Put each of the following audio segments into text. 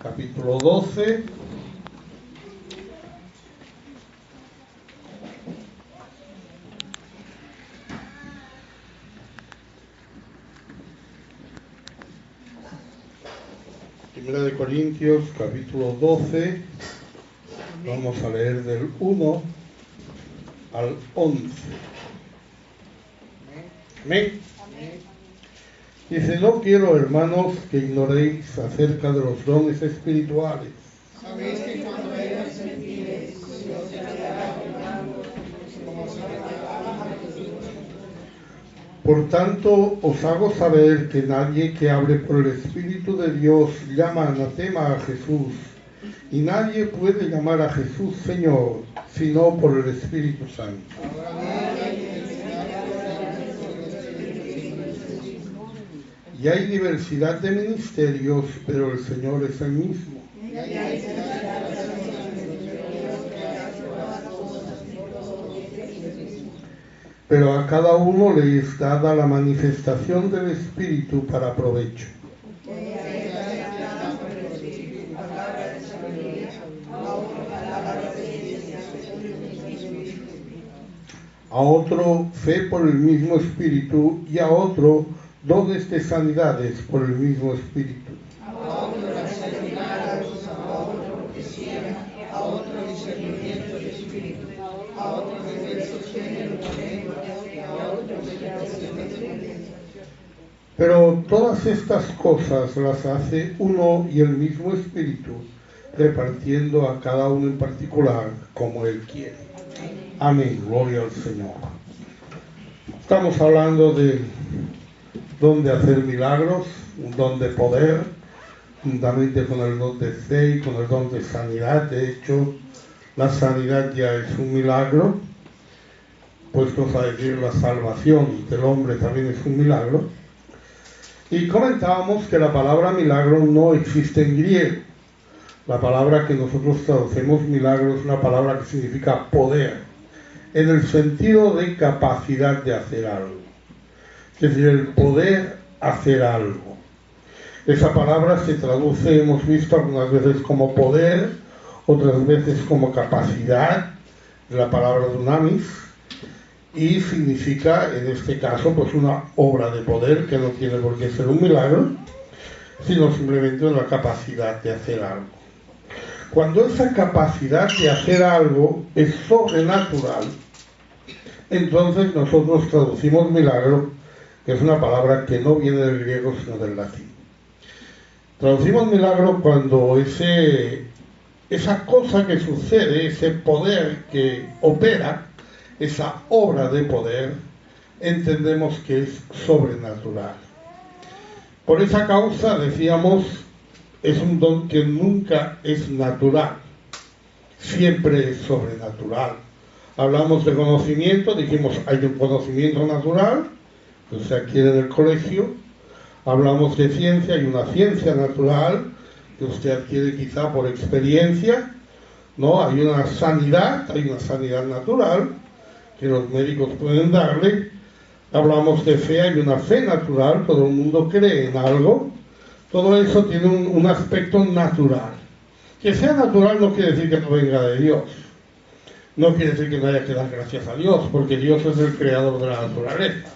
capítulo 12. Primera de Corintios, capítulo 12. Vamos a leer del 1 al 11. Amén. Dice: no quiero, hermanos, que ignoréis acerca de los dones espirituales. Sabéis que cuando erais gentiles, Dios te había llamado como se llamaba a Jesús. Por tanto, os hago saber que nadie que hable por el Espíritu de Dios llama anatema a Jesús, y nadie puede llamar a Jesús Señor, sino por el Espíritu Santo. Y hay diversidad de ministerios, pero el Señor es el mismo. Pero a cada uno le es dada la manifestación del Espíritu para provecho. A otro fe por el mismo Espíritu, y a otro dones de sanidades por el mismo Espíritu. A otro las enfermedades, a otro profecía, a otro discernimiento de espíritu, a otro diversos géneros de lengua, a otro interpretación de lenguas. Pero todas estas cosas las hace uno y el mismo Espíritu, repartiendo a cada uno en particular como Él quiere. Amén, gloria al Señor. Estamos hablando de don de hacer milagros, un don de poder, juntamente con el don de fe y con el don de sanidad. De hecho, la sanidad ya es un milagro, puestos a decir la salvación del hombre también es un milagro. Y comentábamos que la palabra milagro no existe en griego. La palabra que nosotros traducimos milagro es una palabra que significa poder, en el sentido de capacidad de hacer algo. Es decir, el poder hacer algo. Esa palabra se traduce, hemos visto algunas veces como poder, otras veces como capacidad, la palabra dunamis, y significa, en este caso, pues una obra de poder que no tiene por qué ser un milagro, sino simplemente una capacidad de hacer algo. Cuando esa capacidad de hacer algo es sobrenatural, entonces nosotros traducimos milagro, que es una palabra que no viene del griego sino del latín. Traducimos milagro cuando esa cosa que sucede, ese poder que opera, esa obra de poder, entendemos que es sobrenatural. Por esa causa, decíamos, es un don que nunca es natural, siempre es sobrenatural. Hablamos de conocimiento, dijimos hay un conocimiento natural, que se adquiere en el colegio. Hablamos de ciencia, hay una ciencia natural, que usted adquiere quizá por experiencia, ¿no? Hay una sanidad natural, que los médicos pueden darle. Hablamos de fe, hay una fe natural, todo el mundo cree en algo. Todo eso tiene un aspecto natural. Que sea natural no quiere decir que no venga de Dios. No quiere decir que no haya que dar gracias a Dios, porque Dios es el creador de la naturaleza.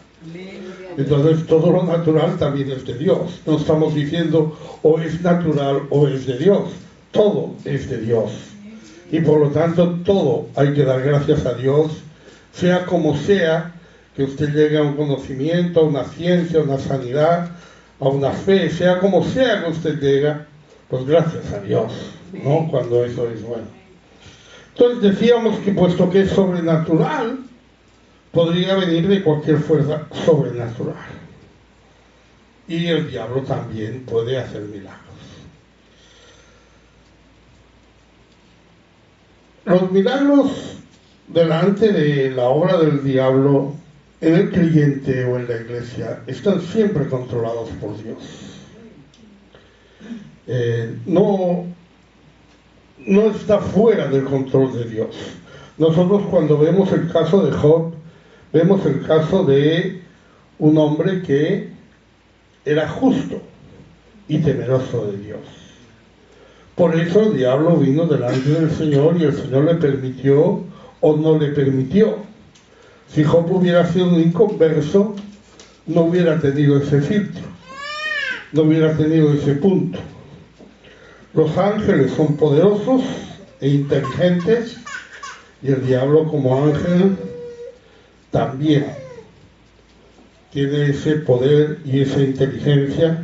Entonces todo lo natural también es de Dios. No estamos diciendo o es natural o es de Dios. Todo es de Dios. Y por lo tanto todo hay que dar gracias a Dios, sea como sea, que usted llegue a un conocimiento, a una ciencia, a una sanidad, a una fe, sea como sea que usted llega, pues gracias a Dios, ¿no? Cuando eso es bueno. Entonces decíamos que puesto que es sobrenatural, podría venir de cualquier fuerza sobrenatural. Y el diablo también puede hacer milagros. Los milagros delante de la obra del diablo en el creyente o en la iglesia están siempre controlados por Dios. No está fuera del control de Dios. Nosotros cuando vemos el caso de Job, vemos el caso de un hombre que era justo y temeroso de Dios. Por eso el diablo vino delante del Señor y el Señor le permitió o no le permitió. Si Job hubiera sido un inconverso, no hubiera tenido ese filtro, no hubiera tenido ese punto. Los ángeles son poderosos e inteligentes y el diablo como ángel también tiene ese poder y esa inteligencia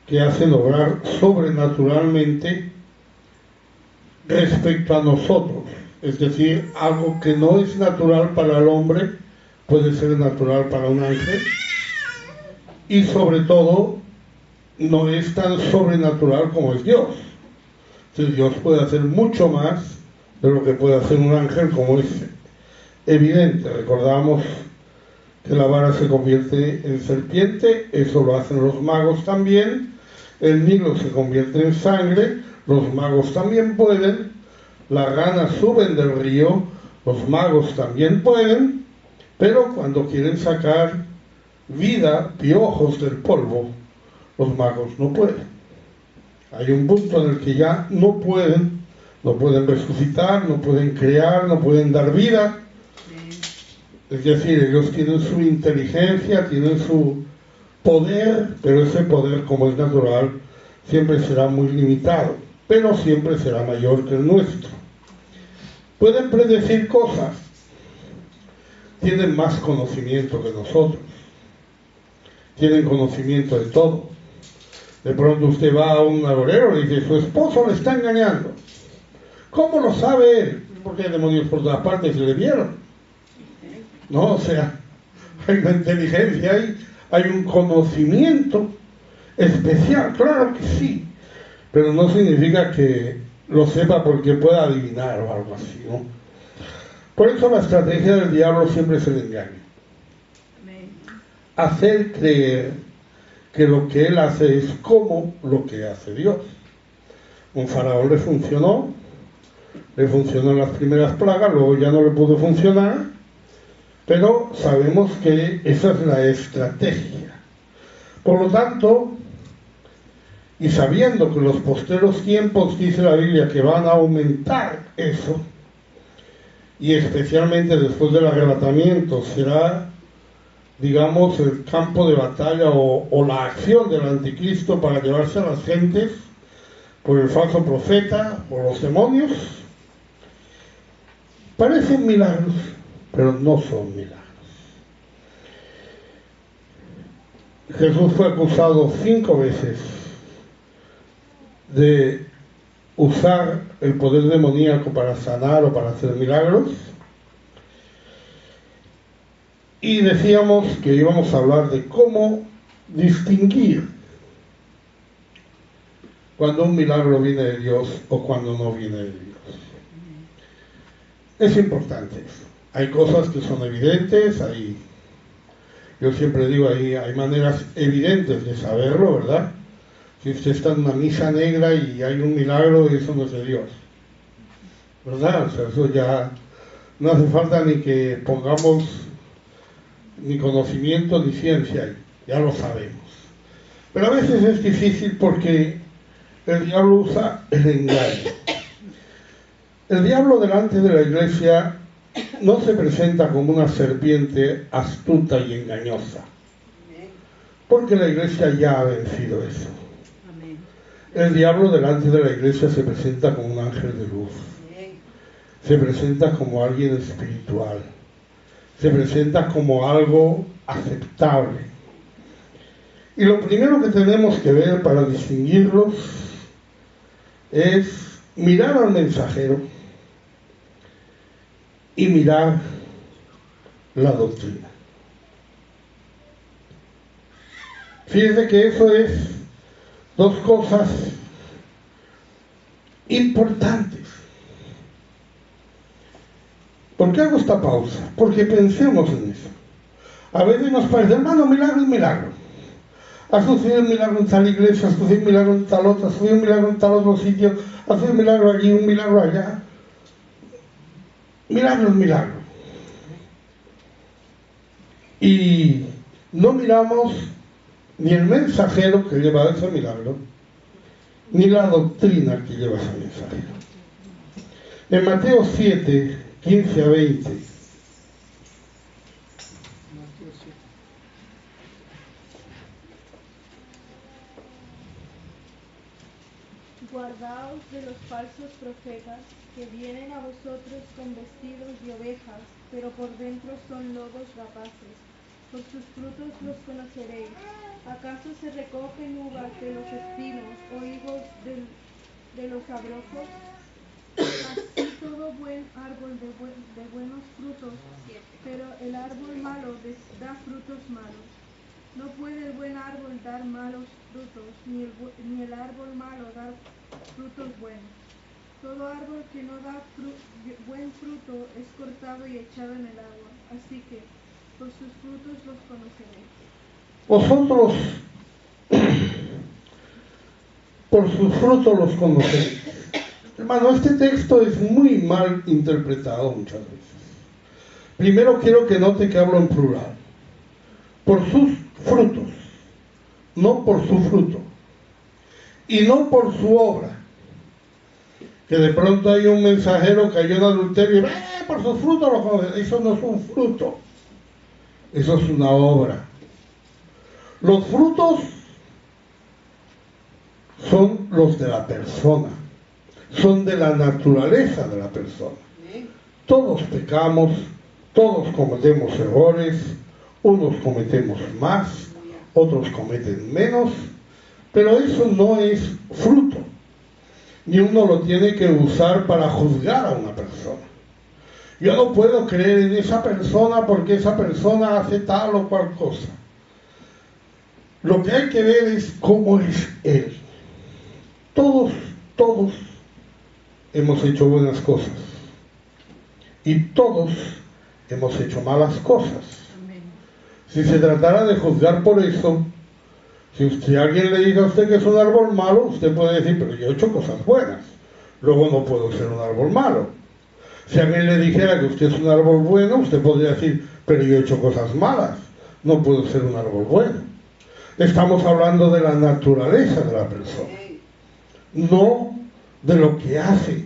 que hacen obrar sobrenaturalmente respecto a nosotros. Es decir, algo que no es natural para el hombre puede ser natural para un ángel, y sobre todo no es tan sobrenatural como es Dios. Entonces, Dios puede hacer mucho más de lo que puede hacer un ángel, como es evidente. Recordamos que la vara se convierte en serpiente, eso lo hacen los magos también. El Nilo se convierte en sangre, los magos también pueden. Las ranas suben del río, los magos también pueden. Pero cuando quieren sacar vida, piojos del polvo, los magos no pueden. Hay un punto en el que ya no pueden resucitar, no pueden crear, no pueden dar vida. Es decir, ellos tienen su inteligencia, tienen su poder, pero ese poder, como es natural, siempre será muy limitado, pero siempre será mayor que el nuestro. Pueden predecir cosas, tienen más conocimiento que nosotros, tienen conocimiento de todo. De pronto usted va a un agorero y dice, su esposo le está engañando. ¿Cómo lo sabe él? Porque hay demonios por todas partes y le vieron. No, o sea, hay una inteligencia, hay un conocimiento especial, claro que sí, pero no significa que lo sepa porque pueda adivinar o algo así, ¿no? Por eso la estrategia del diablo siempre es el engaño. Hacer creer que lo que él hace es como lo que hace Dios. Un faraón le funcionó en las primeras plagas, luego ya no le pudo funcionar, pero sabemos que esa es la estrategia. Por lo tanto, y sabiendo que en los postreros tiempos dice la Biblia que van a aumentar eso, y especialmente después del arrebatamiento será, digamos, el campo de batalla o la acción del anticristo para llevarse a las gentes por el falso profeta, por los demonios. Parecen milagros, pero no son milagros. Jesús fue acusado 5 veces de usar el poder demoníaco para sanar o para hacer milagros. Y decíamos que íbamos a hablar de cómo distinguir cuando un milagro viene de Dios o cuando no viene de Dios. Es importante eso. Hay cosas que son evidentes, yo siempre digo, hay maneras evidentes de saberlo, ¿verdad? Si usted está en una misa negra y hay un milagro, eso no es de Dios, ¿verdad? O sea, eso ya no hace falta ni que pongamos ni conocimiento ni ciencia ahí, ya lo sabemos. Pero a veces es difícil porque el diablo usa el engaño. El diablo delante de la iglesia no se presenta como una serpiente astuta y engañosa, porque la iglesia ya ha vencido eso. El diablo delante de la iglesia se presenta como un ángel de luz, se presenta como alguien espiritual, se presenta como algo aceptable. Y lo primero que tenemos que ver para distinguirlos es mirar al mensajero y mirar la doctrina. Fíjense que eso es dos cosas importantes. ¿Por qué hago esta pausa? Porque pensemos en eso. A veces nos parece, hermano, milagro y milagro. Ha sucedido un milagro en tal iglesia, ha sucedido un milagro en tal otra, ha sucedido un milagro en tal otro sitio, ha sucedido un milagro allí, un milagro allá. Milagro es milagro. Y no miramos ni el mensajero que lleva ese milagro, ni la doctrina que lleva ese mensajero. En Mateo 7, 15 a 20. Guardaos de los falsos profetas que vienen a vosotros con vestidos de ovejas, pero por dentro son lobos rapaces. Por sus frutos los conoceréis. ¿Acaso se recogen uvas de los espinos o higos de los abrojos? Así todo buen árbol de buenos frutos, pero el árbol malo da frutos malos. No puede el buen árbol dar malos frutos, ni el árbol malo dar frutos buenos. Todo árbol que no da buen fruto es cortado y echado en el agua. Así que por sus frutos los conoceréis. Vosotros por sus frutos los conoceréis. Hermano, este texto es muy mal interpretado muchas veces. Primero quiero que note que hablo en plural. Por sus frutos, no por su fruto. Y no por su obra. Que de pronto hay un mensajero cayó en adulterio y por sus frutos lo conoceréis. Eso no es un fruto. Eso es una obra. Los frutos son los de la persona. Son de la naturaleza de la persona. Todos pecamos, todos cometemos errores, unos cometemos más, otros cometen menos, pero eso no es fruto, ni uno lo tiene que usar para juzgar a una persona. Yo no puedo creer en esa persona porque esa persona hace tal o cual cosa. Lo que hay que ver es cómo es él. Todos hemos hecho buenas cosas y todos hemos hecho malas cosas. Si se tratara de juzgar por eso, si alguien le dice a usted que es un árbol malo, usted puede decir, pero yo he hecho cosas buenas, luego no puedo ser un árbol malo. Si alguien le dijera que usted es un árbol bueno, usted podría decir, pero yo he hecho cosas malas, no puedo ser un árbol bueno. Estamos hablando de la naturaleza de la persona, no de lo que hace,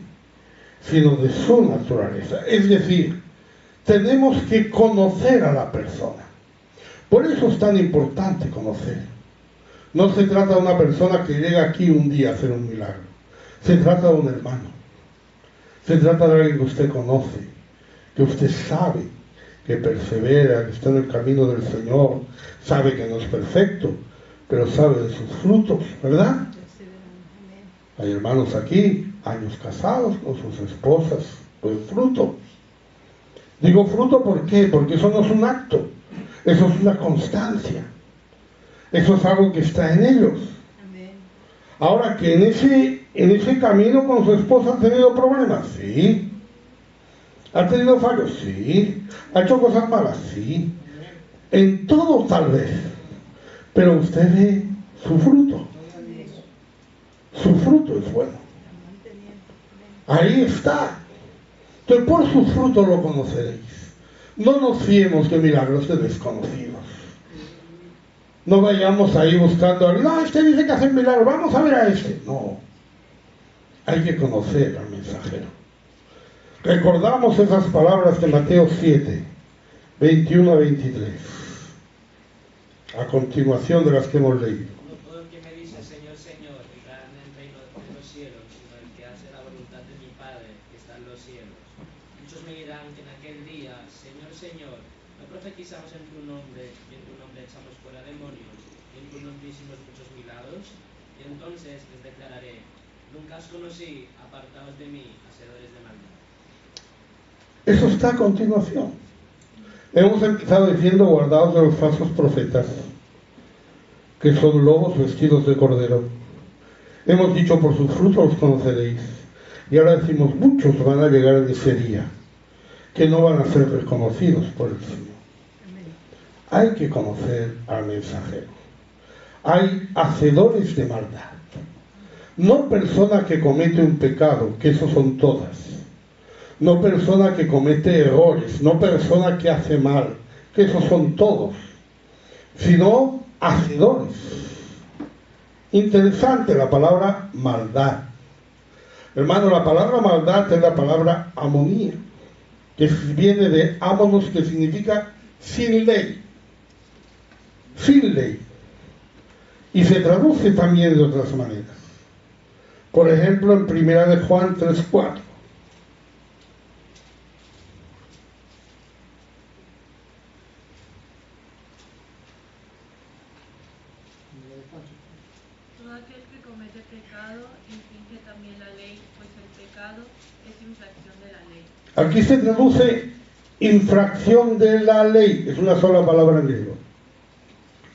sino de su naturaleza. Es decir, tenemos que conocer a la persona. Por eso es tan importante conocer. No se trata de una persona que llega aquí un día a hacer un milagro. Se trata de un hermano. Se trata de alguien que usted conoce, que usted sabe que persevera, que está en el camino del Señor, sabe que no es perfecto, pero sabe de sus frutos, ¿verdad? Hay hermanos aquí, años casados con sus esposas, pues fruto. Digo fruto, ¿por qué? Porque eso no es un acto, eso es una constancia, eso es algo que está en ellos. Ahora, que en ese camino con su esposa ha tenido problemas, sí. ¿Ha tenido fallos? Sí. ¿Ha hecho cosas malas? Sí. En todo tal vez, pero usted ve su fruto. Su fruto es bueno. Ahí está. Entonces por sus frutos lo conoceréis. No nos fiemos de milagros de desconocidos. No vayamos ahí buscando, no, este dice que hace milagros, vamos a ver a este. No. Hay que conocer al mensajero. Recordamos esas palabras de Mateo 7, 21 a 23. A continuación de las que hemos leído. No todo el que me dice Señor, Señor, entrará en el reino de los cielos, sino el que hace la voluntad de mi Padre que está en los cielos. Muchos me dirán que en aquel día, Señor, Señor, no profetizamos en tu nombre, y en tu nombre echamos fuera demonios, y en tu nombre hicimos muchos milagros. Y entonces les declararé, nunca os conocí, apartaos de mí, hacedores de maldad. Eso está a continuación. Hemos empezado diciendo guardaos de los falsos profetas, que son lobos vestidos de cordero. Hemos dicho por sus frutos los conoceréis. Y ahora decimos muchos van a llegar en ese día, que no van a ser reconocidos por el Señor. Hay que conocer al mensajero. Hay hacedores de maldad. No persona que comete un pecado, que esos son todas. No persona que comete errores, no persona que hace mal, que esos son todos, sino hacedores. Interesante la palabra maldad. Hermano, la palabra maldad es la palabra amonía, que viene de amonos, que significa sin ley. Sin ley. Y se traduce también de otras maneras. Por ejemplo, en 1 de Juan 3:4. Todo aquel que comete pecado infringe también la ley, pues el pecado es infracción de la ley. Aquí se traduce infracción de la ley. Es una sola palabra en griego.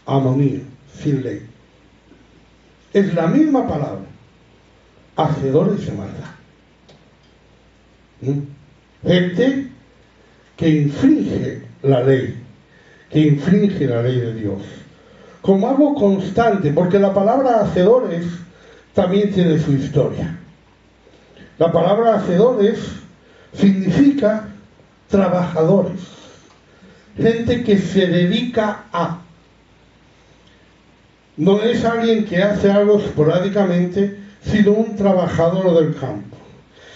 Amonía, sin ley. Es la misma palabra. Hacedores de maldad. Gente que infringe la ley. Que infringe la ley de Dios. Como algo constante, porque la palabra hacedores también tiene su historia. La palabra hacedores significa trabajadores, gente que se dedica a. No es alguien que hace algo esporádicamente, sino un trabajador del campo.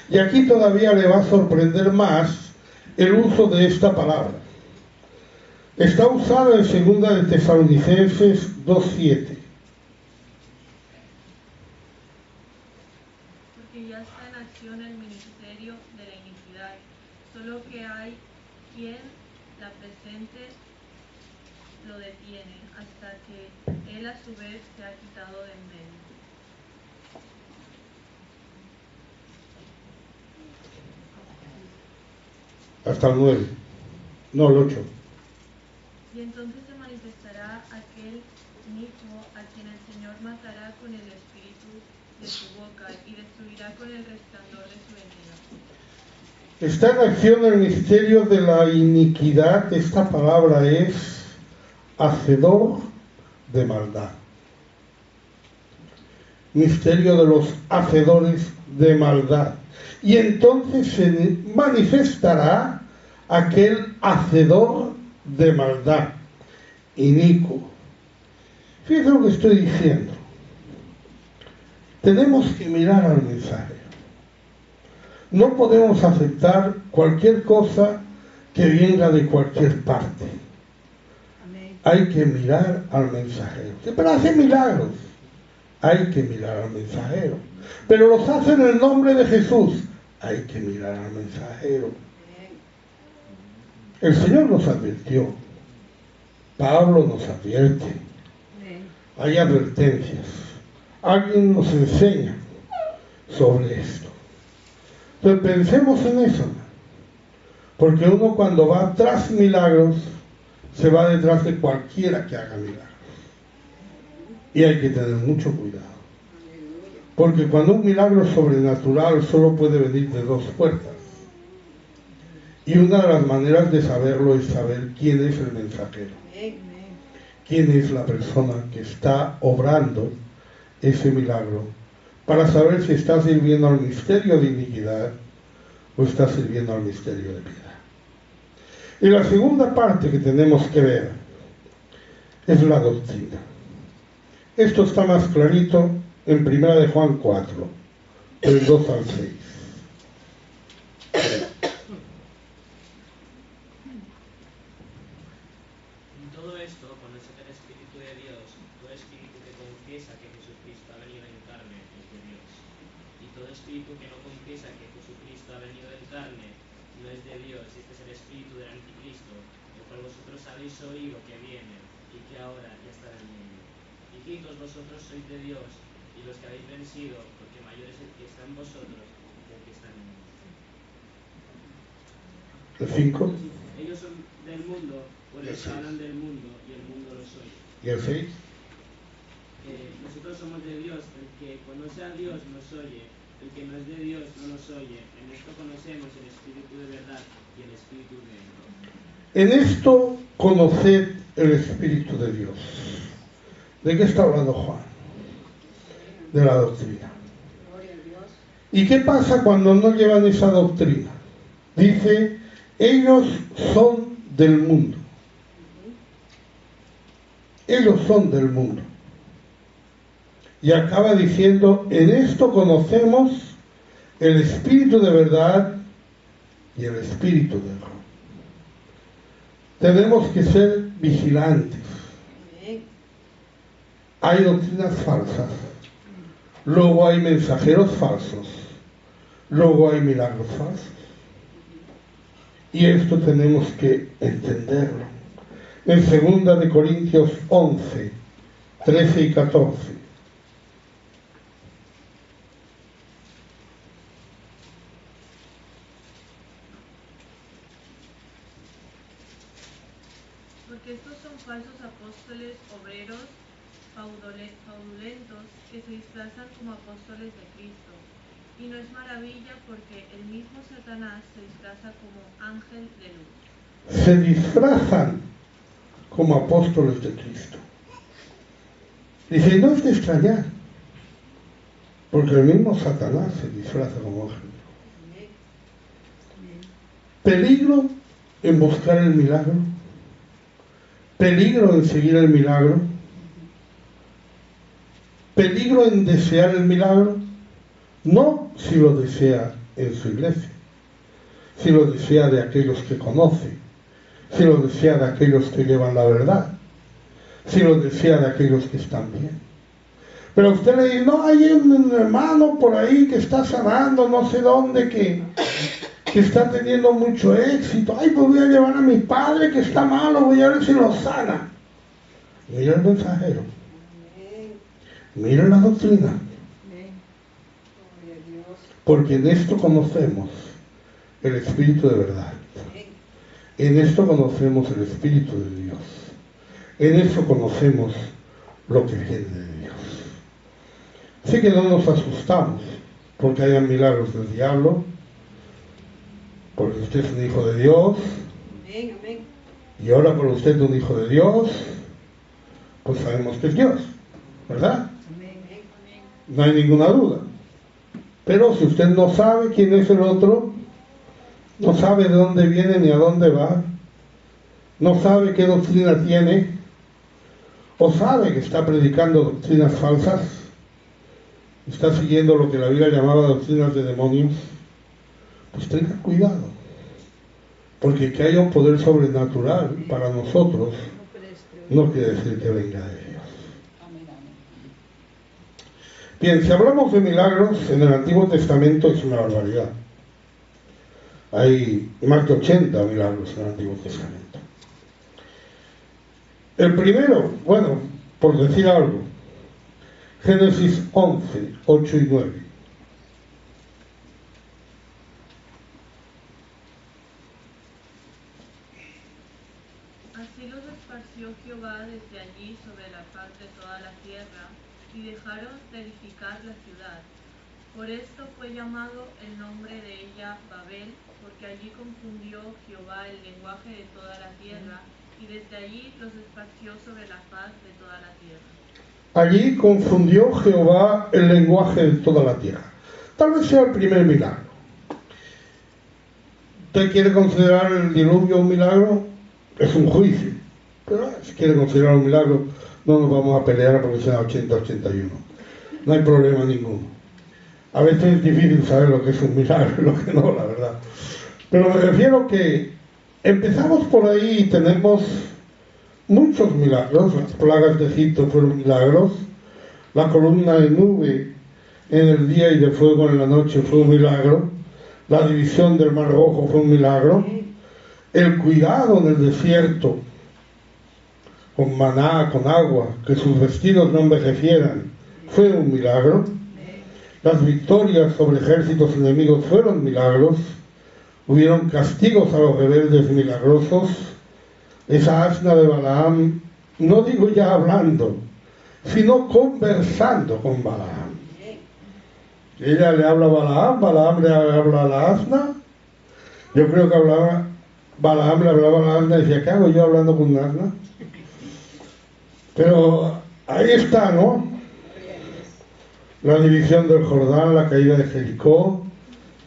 Y aquí todavía le va a sorprender más el uso de esta palabra. Está usada en 2 de Tesalonicenses 2:7. Porque ya está en acción el ministerio de la iniquidad, solo que hay quien la presente lo detiene, hasta que él a su vez se ha quitado de en medio. Hasta el 9. No, el 8. Y entonces se manifestará aquel inicuo a quien el Señor matará con el espíritu de su boca y destruirá con el resplandor de su venida. Está en acción el misterio de la iniquidad. Esta palabra es hacedor de maldad. Misterio de los hacedores de maldad. Y entonces se manifestará aquel hacedor de maldad, inicuo. Fíjense lo que estoy diciendo. Tenemos que mirar al mensaje. No podemos aceptar cualquier cosa que venga de cualquier parte. Hay que mirar al mensajero. Pero hace milagros. Hay que mirar al mensajero. Pero los hace en el nombre de Jesús. Hay que mirar al mensajero. El Señor nos advirtió. Pablo nos advierte. Hay advertencias. Alguien nos enseña sobre esto. Entonces pensemos en eso. Porque uno cuando va tras milagros, se va detrás de cualquiera que haga milagros. Y hay que tener mucho cuidado. Porque cuando un milagro sobrenatural solo puede venir de dos puertas. Y una de las maneras de saberlo es saber quién es el mensajero. Quién es la persona que está obrando ese milagro. Para saber si está sirviendo al misterio de iniquidad o está sirviendo al misterio de piedad. Y la segunda parte que tenemos que ver es la doctrina. Esto está más clarito en 1 de Juan 4, del 2 al 6. En todo esto, conocer el Espíritu de Dios, todo espíritu que confiesa que Jesucristo ha venido en carne es de Dios. Y todo espíritu que no confiesa que Jesucristo ha venido en carne no es de Dios. Este es el espíritu del anticristo, el cual vosotros habéis oído que viene y que ahora ya está en el mundo. Hijitos, vosotros sois de Dios, y los que habéis vencido, porque mayor es el que está en vosotros que el que está en el mundo. El 5. Ellos son del mundo, por eso hablan del mundo, y el mundo los oye. ¿Y el 6? Nosotros somos de Dios, el que conoce a Dios nos oye, el que no es de Dios no nos oye. En esto conocemos el espíritu de verdad y el espíritu de error. En esto conoced el Espíritu de Dios. ¿De qué está hablando Juan? De la doctrina. ¿Y qué pasa cuando no llevan esa doctrina? Dice, ellos son del mundo. Ellos son del mundo. Y acaba diciendo, en esto conocemos el espíritu de verdad y el espíritu de error. Tenemos que ser vigilantes. Hay doctrinas falsas, luego hay mensajeros falsos, luego hay milagros falsos. Y esto tenemos que entenderlo. En 2 de Corintios 11, 13 y 14. Porque estos son falsos apóstoles, obreros, fraudulentos, que se disfrazan como apóstoles de Cristo. Y no es maravilla porque el mismo Satanás se disfraza como ángel de luz. Se disfrazan como apóstoles de Cristo. Dice, no es de extrañar, porque el mismo Satanás se disfraza como ángel. Peligro en buscar el milagro, peligro en seguir el milagro, peligro en desear el milagro, no si lo desea en su iglesia, si lo desea de aquellos que conoce, si lo desea de aquellos que llevan la verdad, si lo desea de aquellos que están bien. Pero usted le dice, no, hay un hermano por ahí que está sanando, no sé dónde, que está teniendo mucho éxito. Ay, pues voy a llevar a mi padre que está malo, voy a ver si lo sana. Mira el mensajero. Mira la doctrina. Porque en esto conocemos el Espíritu de verdad. En esto conocemos el Espíritu de Dios. En eso conocemos lo que viene de Dios. Así que no nos asustamos porque hayan milagros del diablo, porque usted es un hijo de Dios. Y ahora por usted es un hijo de Dios, pues sabemos que es Dios, ¿verdad? No hay ninguna duda. Pero si usted no sabe quién es el otro, no sabe de dónde viene ni a dónde va, no sabe qué doctrina tiene, o sabe que está predicando doctrinas falsas, está siguiendo lo que la Biblia llamaba doctrinas de demonios, pues tenga cuidado, porque que haya un poder sobrenatural para nosotros no quiere decir que venga de Dios. Bien, si hablamos de milagros en el Antiguo Testamento es una barbaridad. Hay más de 80 milagros en el Antiguo Testamento. El primero, bueno, por decir algo, Génesis 11, 8 y 9. Así los esparció Jehová desde allí sobre la faz de toda la tierra, y dejaron de edificar la ciudad. Por esto fue llamado el nombre de ella Babel, porque allí confundió Jehová el lenguaje de toda la tierra, y desde allí los esparció sobre la faz de toda la tierra. Allí confundió Jehová el lenguaje de toda la tierra. Tal vez sea el primer milagro. ¿Usted quiere considerar el diluvio un milagro? Es un juicio. Pero si quiere considerar un milagro, no nos vamos a pelear porque sea 80-81. No hay problema ninguno. A veces es difícil saber lo que es un milagro y lo que no, la verdad. Pero me refiero que empezamos por ahí y tenemos muchos milagros. Las plagas de Egipto fueron milagros. La columna de nube en el día y de fuego en la noche fue un milagro. La división del Mar Rojo fue un milagro. El cuidado en el desierto con maná, con agua, que sus vestidos no envejecieran, fue un milagro. Las victorias sobre ejércitos enemigos fueron milagros. Hubieron castigos a los rebeldes milagrosos. Esa asna de Balaam, no digo ya hablando, sino conversando con Balaam. Ella le habla a Balaam, Balaam le habla a la asna. Yo creo que Balaam le hablaba a la asna y decía, ¿qué hago yo hablando con una asna? Pero ahí está, ¿no? La división del Jordán, la caída de Jericó.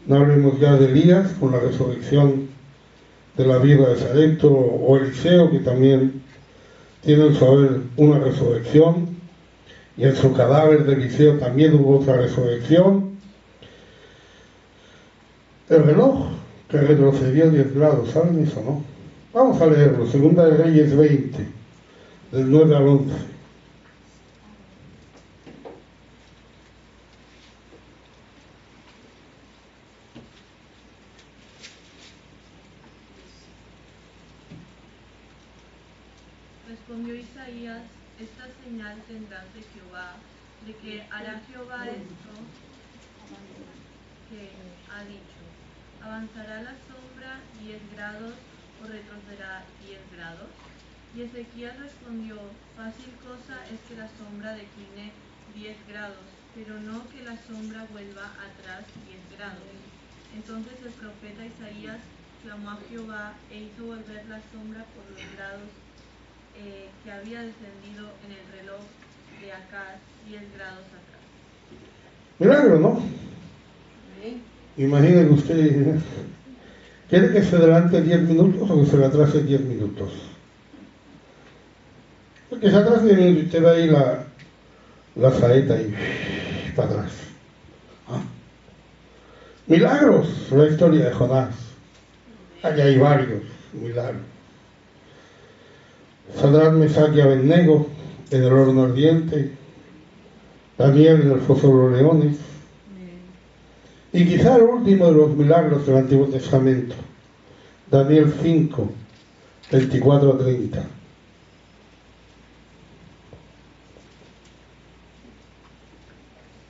No hablemos ya de Elías con la resurrección de la viuda de Sarepto, o Eliseo, que también tiene en su haber una resurrección. y en su cadáver de Eliseo también hubo otra resurrección. El reloj que retrocedió 10 grados, ¿saben eso, no? Vamos a leerlo, Segunda de Reyes 20, del 9 al 11. Respondió Isaías: esta señal tendrás de Jehová, de que hará Jehová esto que ha dicho. ¿Avanzará la sombra 10 grados o retrocederá 10 grados? Y Ezequías respondió: fácil cosa es que la sombra decline 10 grados, pero no que la sombra vuelva atrás 10 grados. Entonces el profeta Isaías clamó a Jehová e hizo volver la sombra por los grados que había descendido en el reloj de Acaz 10 grados atrás. Milagro, ¿no? Imaginen usted, ¿quiere que se adelante 10 minutos o que se le atrase 10 minutos? Que se atrase 10 minutos y usted ve ahí la saeta y para atrás. ¿Ah? Milagros, la historia de Jonás. Allá hay varios milagros. Sadrach, Mesach y Abednego en el horno ardiente, Daniel en el foso de los leones, y quizá el último de los milagros del Antiguo Testamento, Daniel 5, 24 a 30.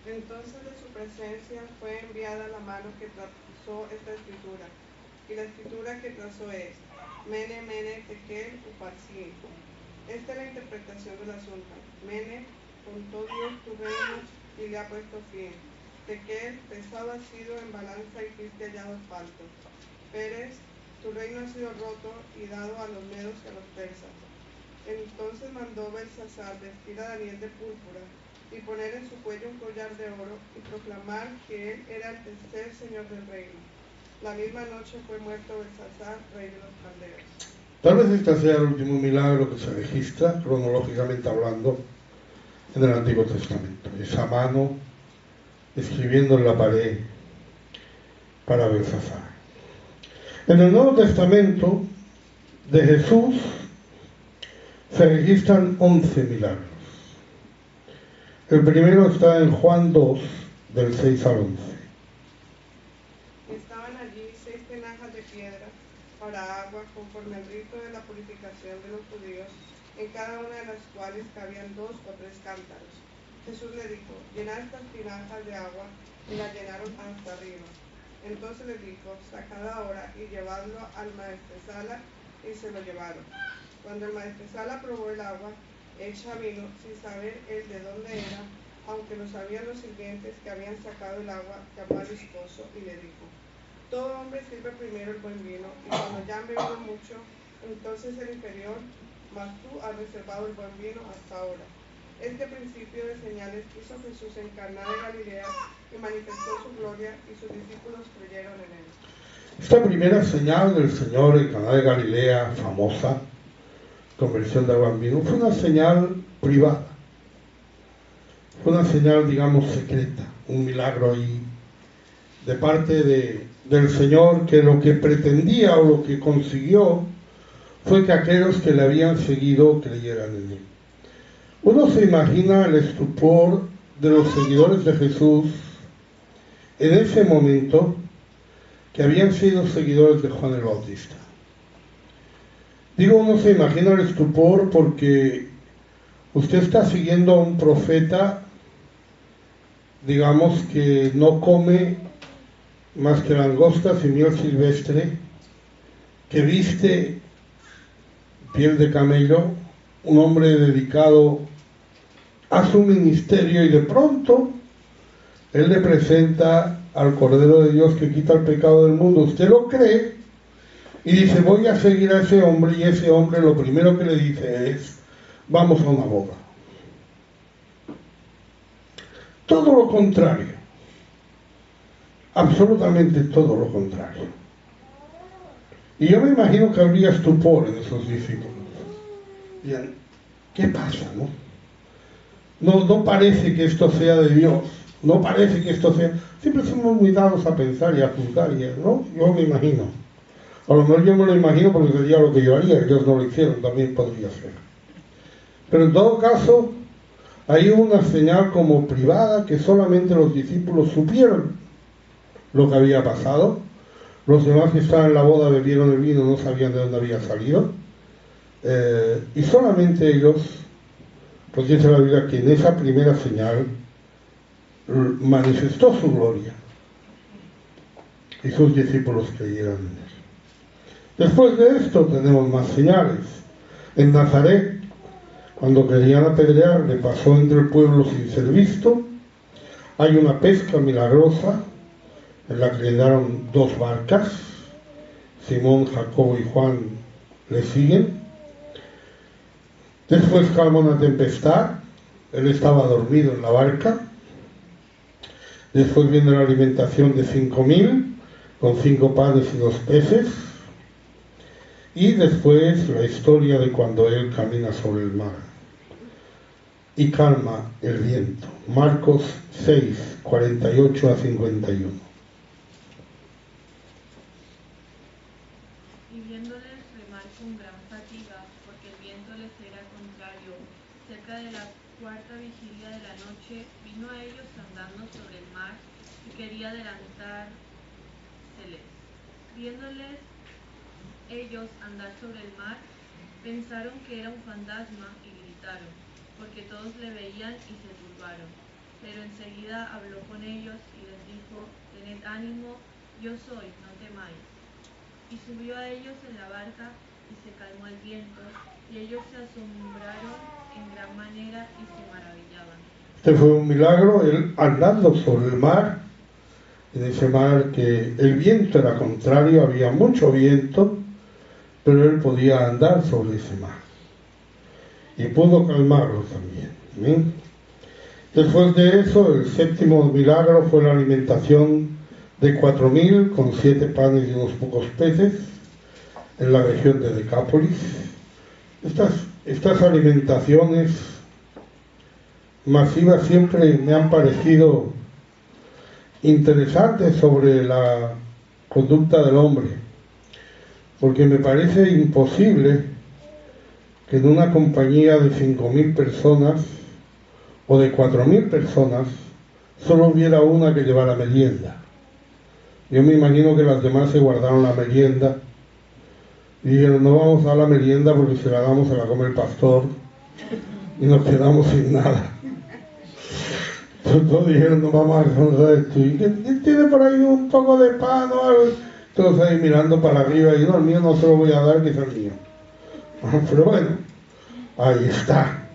Entonces de su presencia fue enviada la mano que trazó esta escritura, y la escritura que trazó es: Mene, Mene, Tekel, Uparsin. Esta es la interpretación del asunto. Mene, contó Dios tu reino y le ha puesto fin. Tekel, pesado ha sido en balanza y fuiste hallado falto. Pérez, tu reino ha sido roto y dado a los medos y a los persas. Entonces mandó Belsasar vestir a Daniel de púrpura y poner en su cuello un collar de oro y proclamar que él era el tercer señor del reino. La misma noche fue muerto Belsasar, rey de los caldeos. Tal vez este sea el último milagro que se registra, cronológicamente hablando, en el Antiguo Testamento. Esa mano escribiendo en la pared para Belsasar. En el Nuevo Testamento de Jesús se registran 11 milagros. El primero está en Juan 2, del 6 al 11. Estaban allí 6 tinajas de piedra para agua, conforme al rito de la purificación de los judíos, en cada una de las cuales cabían 2 o 3 cántaros. Jesús le dijo: llenad estas tinajas de agua, y las llenaron hasta arriba. Entonces les dijo: sacad ahora y llevadlo al maestresala, y se lo llevaron. Cuando el maestresala probó el agua hecha vino, sin saber él de dónde era, aunque lo sabían los sirvientes que habían sacado el agua, llamó al esposo y le dijo: todo hombre sirve primero el buen vino, y cuando ya han bebido mucho, entonces el inferior, mas tú has reservado el buen vino hasta ahora. Este principio de señales hizo Jesús en Caná de Galilea y manifestó su gloria, y sus discípulos creyeron en él. Esta primera señal del Señor en Caná de Galilea, famosa, conversión de agua en vino, fue una señal privada. Fue una señal, digamos, secreta, un milagro ahí de parte del Señor, que lo que pretendía o lo que consiguió fue que aquellos que le habían seguido creyeran en él. Uno se imagina el estupor de los seguidores de Jesús en ese momento, que habían sido seguidores de Juan el Bautista. Digo, uno se imagina el estupor porque usted está siguiendo a un profeta, digamos, que no come más que langostas y miel silvestre, que viste piel de camello, un hombre dedicado a su ministerio, y de pronto él le presenta al Cordero de Dios que quita el pecado del mundo. Usted lo cree y dice: voy a seguir a ese hombre, y ese hombre lo primero que le dice es: vamos a una boda. Todo lo contrario, absolutamente todo lo contrario. Y yo me imagino que habría estupor en esos discípulos. Dirían: ¿qué pasa, no? No parece que esto sea de Dios, no parece que esto sea... Siempre somos muy dados a pensar y a juzgar, ¿no? Yo me imagino. A lo mejor yo me lo imagino porque sería lo que yo haría, ellos no lo hicieron, también podría ser. Pero en todo caso, hay una señal como privada que solamente los discípulos supieron lo que había pasado. Los demás que estaban en la boda bebieron el vino, no sabían de dónde había salido. Y solamente ellos, pues dice la Biblia que en esa primera señal manifestó su gloria. Y sus discípulos creyeron en él. Después de esto tenemos más señales. En Nazaret, cuando querían apedrearle, pasó entre el pueblo sin ser visto. Hay una pesca milagrosa en la que le dieron 2 barcas. Simón, Jacobo y Juan le siguen. Después calma una tempestad. Él estaba dormido en la barca. Después viene la alimentación de 5.000 con 5 panes y 2 peces. Y después la historia de cuando él camina sobre el mar y calma el viento. Marcos 6, 48 a 51. Y viéndoles remar con gran fatiga, porque el viento les era contrario, cerca de la 4ª vigilia de la noche, vino a ellos andando sobre el mar y quería adelantárseles. Viéndoles ellos andar sobre el mar, pensaron que era un fantasma y gritaron, porque todos le veían y se turbaron. Pero enseguida habló con ellos y les dijo: tened ánimo, yo soy, no temáis. Y subió a ellos en la barca y se calmó el viento, y ellos se asombraron en gran manera y se maravillaban. Este fue un milagro, él andando sobre el mar, en ese mar que el viento era contrario, había mucho viento, pero él podía andar sobre ese mar. Y pudo calmarlo también. ¿Sí? Después de eso, el 7º milagro fue la alimentación de 4.000 con 7 panes y unos pocos peces en la región de Decápolis. Estas alimentaciones masivas siempre me han parecido interesantes sobre la conducta del hombre, porque me parece imposible que en una compañía de 5.000 personas o de 4.000 personas solo hubiera una que llevara merienda. Yo me imagino que las demás se guardaron la merienda y dijeron: no vamos a dar la merienda porque si la damos se la come el pastor y nos quedamos sin nada. Entonces todos dijeron: no vamos a hacer esto. ¿Y quién tiene por ahí un poco de pan o algo? Todos ahí mirando para arriba y no, el mío no se lo voy a dar, que es el mío. Pero bueno, ahí está.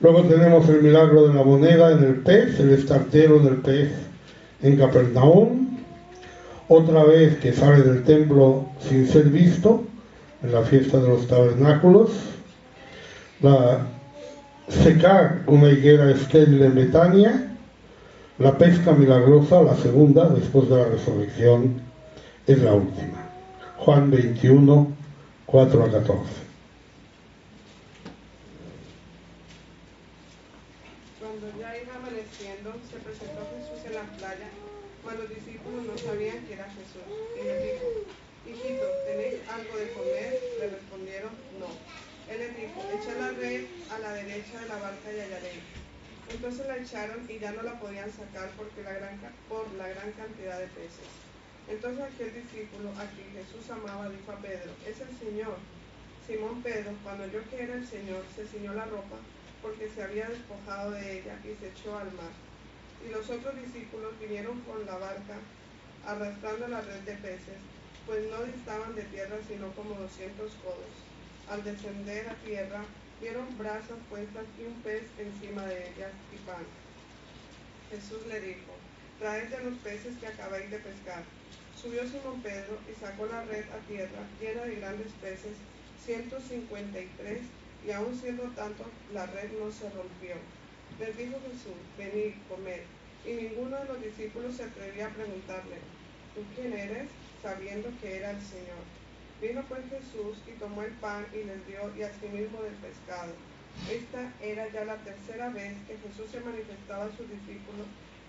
Luego tenemos el milagro de la moneda en el pez, el estartero en el pez en Capernaum. Otra vez que sale del templo sin ser visto, en la fiesta de los tabernáculos. Secar una higuera estéril en Betania. La pesca milagrosa, la segunda, después de la resurrección, es la última. Juan 21, 4 a 14. Cuando ya iba amaneciendo, se presentó Jesús en la playa, mas los discípulos no sabían que era Jesús. Y les dijo: hijitos, ¿tenéis algo de comer? Le respondieron: no. Él les dijo: echad la red a la derecha de la barca y hallaréis. Entonces la echaron y ya no la podían sacar por la gran cantidad de peces. Entonces aquel discípulo a quien Jesús amaba dijo a Pedro: es el Señor. Simón Pedro, cuando oyó que era el Señor, se ciñó la ropa, porque se había despojado de ella, y se echó al mar. Y los otros discípulos vinieron con la barca, arrastrando la red de peces, pues no distaban de tierra sino como 200 codos. Al descender a tierra, vieron brasas puestas y un pez encima de ellas y pan. Jesús le dijo: traed de los peces que acabáis de pescar. Subió Simón Pedro y sacó la red a tierra, llena de grandes peces, 153, y aun siendo tanto, la red no se rompió. Les dijo Jesús: venid, comed. Y ninguno de los discípulos se atrevía a preguntarle: ¿tú quién eres?, sabiendo que era el Señor. Vino pues Jesús y tomó el pan y les dio, y asimismo del pescado. Esta era ya la tercera vez que Jesús se manifestaba a sus discípulos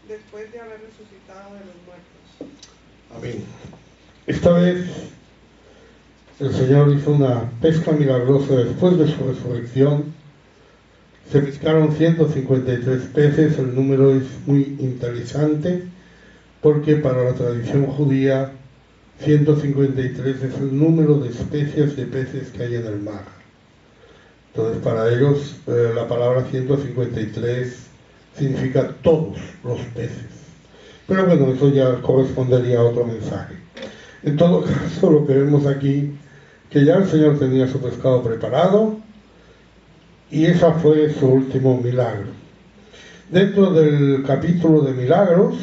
después de haber resucitado de los muertos. Amén. Esta vez el Señor hizo una pesca milagrosa después de su resurrección. Se pescaron 153 peces. El número es muy interesante porque para la tradición judía 153 es el número de especies de peces que hay en el mar. Entonces para ellos la palabra 153 significa todos los peces. Pero bueno, eso ya correspondería a otro mensaje. En todo caso, lo que vemos aquí, que ya el Señor tenía su pescado preparado y ese fue su último milagro. Dentro del capítulo de milagros,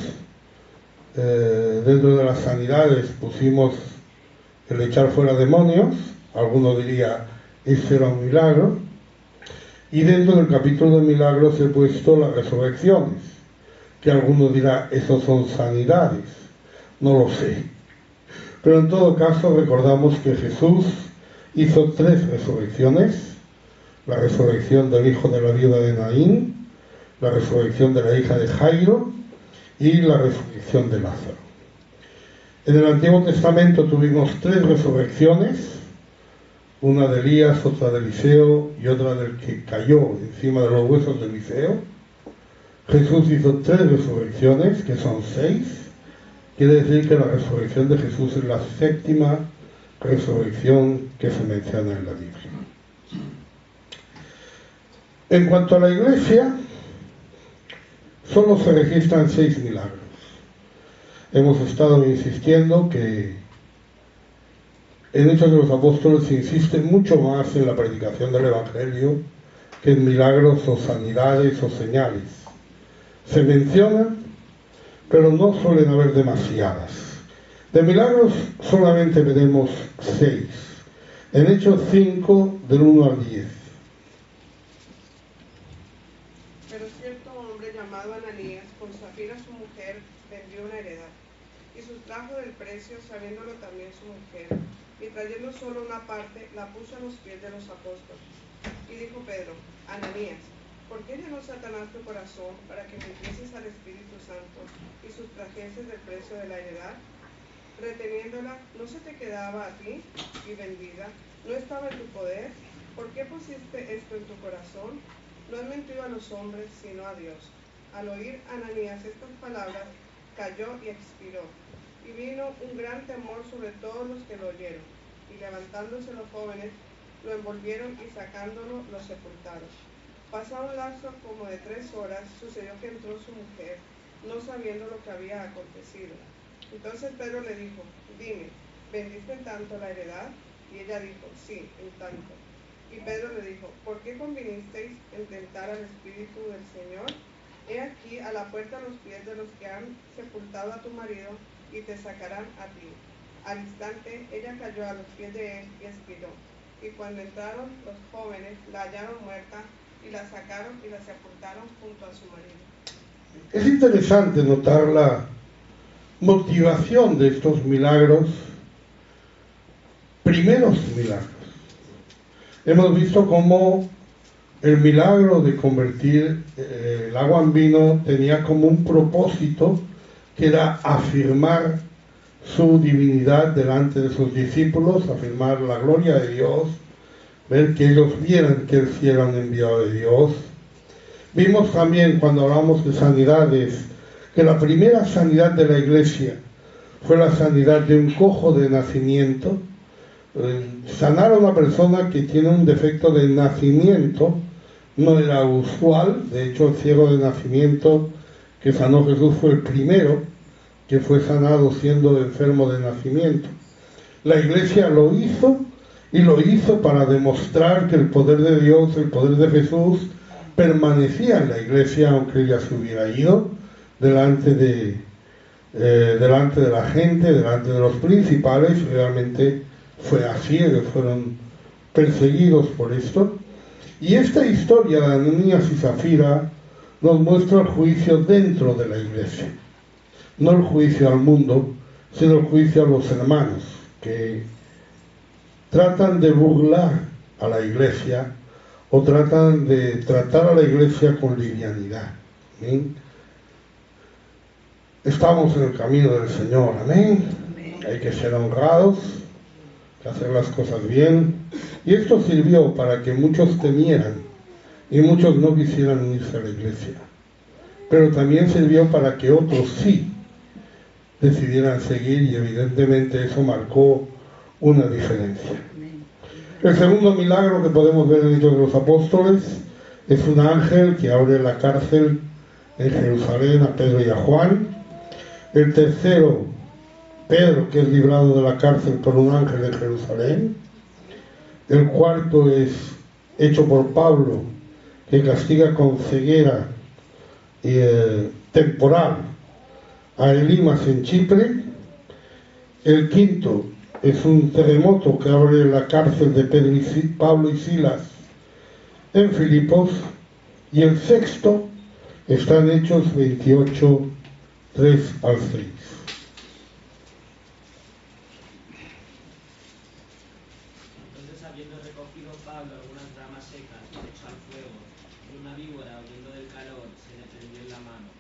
dentro de las sanidades pusimos el echar fuera demonios. Alguno diría, ese era un milagro. Y dentro del capítulo de milagros he puesto las resurrecciones, que alguno dirá, esos son sanidades. No lo sé. Pero en todo caso recordamos que Jesús hizo 3 resurrecciones: la resurrección del hijo de la viuda de Naín, la resurrección de la hija de Jairo y la resurrección de Lázaro. En el Antiguo Testamento tuvimos 3 resurrecciones, una de Elías, otra de Eliseo y otra del que cayó encima de los huesos de Eliseo. Jesús hizo 3 resurrecciones, que son 6. Quiere decir que la resurrección de Jesús es la 7ª resurrección que se menciona en la Biblia. En cuanto a la Iglesia, solo se registran 6 milagros. Hemos estado insistiendo que en Hechos de los Apóstoles se insiste mucho más en la predicación del Evangelio que en milagros o sanidades o señales. Se mencionan, pero no suelen haber demasiadas. De milagros solamente veremos 6. En Hechos 5, del 1 al 10. Pero cierto hombre llamado Ananías, con Safira su mujer, vendió una heredad, y sustrajo del precio, sabiéndolo también su mujer, y trayendo solo una parte, la puso a los pies de los apóstoles. Y dijo Pedro, Ananías, ¿por qué llenó Satanás tu corazón para que mintieses al Espíritu Santo y sustrajeses del precio de la heredad? Reteniéndola, ¿no se te quedaba a ti? Y vendida, ¿no estaba en tu poder? ¿Por qué pusiste esto en tu corazón? No has mentido a los hombres, sino a Dios. Al oír Ananías estas palabras, cayó y expiró. Y vino un gran temor sobre todos los que lo oyeron. Y levantándose los jóvenes, lo envolvieron y sacándolo, lo sepultaron. Pasado un lapso como de 3 horas, sucedió que entró su mujer, no sabiendo lo que había acontecido. Entonces Pedro le dijo, dime, ¿vendiste en tanto la heredad? Y ella dijo, sí, en tanto. Y Pedro le dijo, ¿por qué convinisteis en tentar al Espíritu del Señor? He aquí a la puerta los pies de los que han sepultado a tu marido, y te sacarán a ti. Al instante ella cayó a los pies de él y expiró. Y cuando entraron los jóvenes, la hallaron muerta, y la sacaron y la sepultaron junto a su marido. Es interesante notar la motivación de estos milagros, primeros milagros. Hemos visto cómo el milagro de convertir el agua en vino tenía como un propósito que era afirmar su divinidad delante de sus discípulos, afirmar la gloria de Dios, ver que ellos vieran que él sí era un enviado de Dios. Vimos también cuando hablamos de sanidades que la primera sanidad de la Iglesia fue la sanidad de un cojo de nacimiento. Sanar a una persona que tiene un defecto de nacimiento no era usual. De hecho, el ciego de nacimiento que sanó Jesús fue el primero que fue sanado siendo enfermo de nacimiento. La Iglesia lo hizo, y lo hizo para demostrar que el poder de Dios, el poder de Jesús, permanecía en la Iglesia aunque ella se hubiera ido, delante de la gente, delante de los principales. Realmente fue así, ellos fueron perseguidos por esto. Y esta historia de Ananías y Zafira nos muestra el juicio dentro de la Iglesia, no el juicio al mundo, sino el juicio a los hermanos que tratan de burlar a la Iglesia o tratan de tratar a la Iglesia con livianidad. ¿Amén? Estamos en el camino del Señor, amén. Hay que ser honrados, hay que hacer las cosas bien. Y esto sirvió para que muchos temieran y muchos no quisieran unirse a la Iglesia. Pero también sirvió para que otros sí decidieran seguir, y evidentemente eso marcó una diferencia. El segundo milagro que podemos ver en Hechos de los Apóstoles es un ángel que abre la cárcel en Jerusalén a Pedro y a Juan. El tercero, Pedro, que es librado de la cárcel por un ángel en Jerusalén. El cuarto es hecho por Pablo, que castiga con ceguera temporal a Elimas en Chipre. El quinto es un terremoto que abre la cárcel de Pablo y Silas en Filipos. Y el sexto está en Hechos 28, 3 al 6. Entonces, habiendo recogido Pablo algunas ramas secas y hecho al fuego, y una víbora, huyendo del calor, se le prendió en la mano.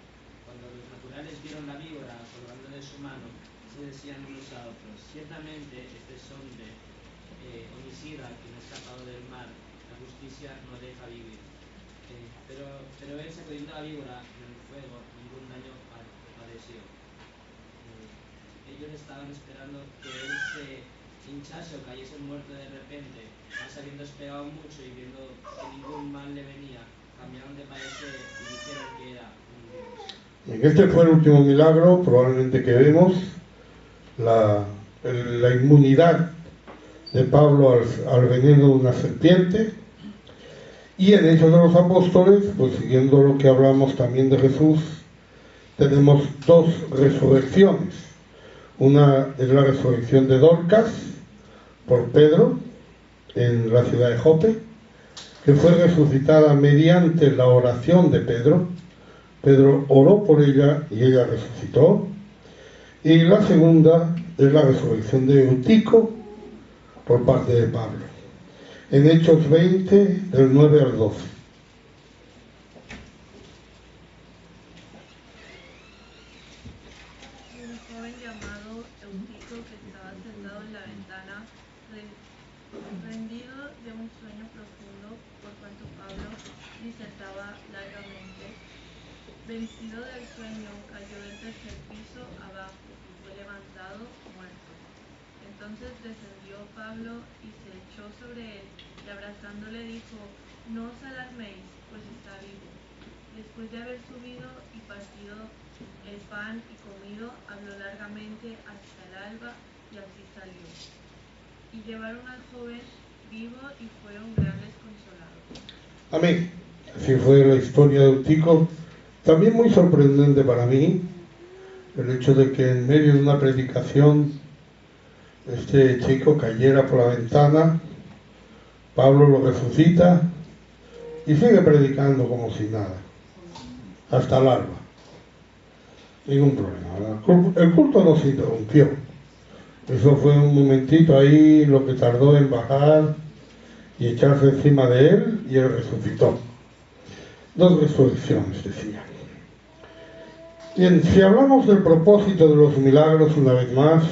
Cuando los naturales vieron la víbora colgando de su mano, se decían unos a otros: ciertamente este es hombre homicida que no ha escapado del mar, la justicia no deja vivir. Pero él, sacudiendo la víbora en el fuego, ningún daño padeció. Ellos estaban esperando que él se hinchase o cayese muerto de repente, mas habiendo esperado mucho y viendo que ningún mal le venía, cambiaron de parecer y dijeron que era un dios. Este fue el último milagro, probablemente, que vemos, la inmunidad de Pablo al veneno de una serpiente. Y en Hechos de los Apóstoles, pues siguiendo lo que hablamos también de Jesús, tenemos dos resurrecciones. Una es la resurrección de Dorcas por Pedro en la ciudad de Jope, que fue resucitada mediante la oración de Pedro. Pedro oró por ella y ella resucitó. Y la segunda es la resurrección de Eutico por parte de Pablo, en Hechos 20, del 9 al 12. Un joven llamado Eutico, que estaba sentado en la ventana, rendido de un sueño profundo, por cuanto Pablo disertaba largamente, vencido del sueño, cayó del tercer piso abajo y fue levantado muerto. Entonces descendió Pablo y se echó sobre él, y abrazándole dijo: no os alarméis, pues está vivo. Después de haber subido y partido el pan y comido, habló largamente hasta el alba, y así salió. Y llevaron al joven vivo y fueron grandes consolados. Amén. Así fue la historia de Eutico. También muy sorprendente para mí el hecho de que en medio de una predicación este chico cayera por la ventana. Pablo lo resucita y sigue predicando como si nada, hasta el alba. Ningún problema, ¿verdad? El culto no se interrumpió. Eso fue un momentito ahí, lo que tardó en bajar y echarse encima de él, y él resucitó. Dos resurrecciones, decía. Bien, si hablamos del propósito de los milagros, una vez más,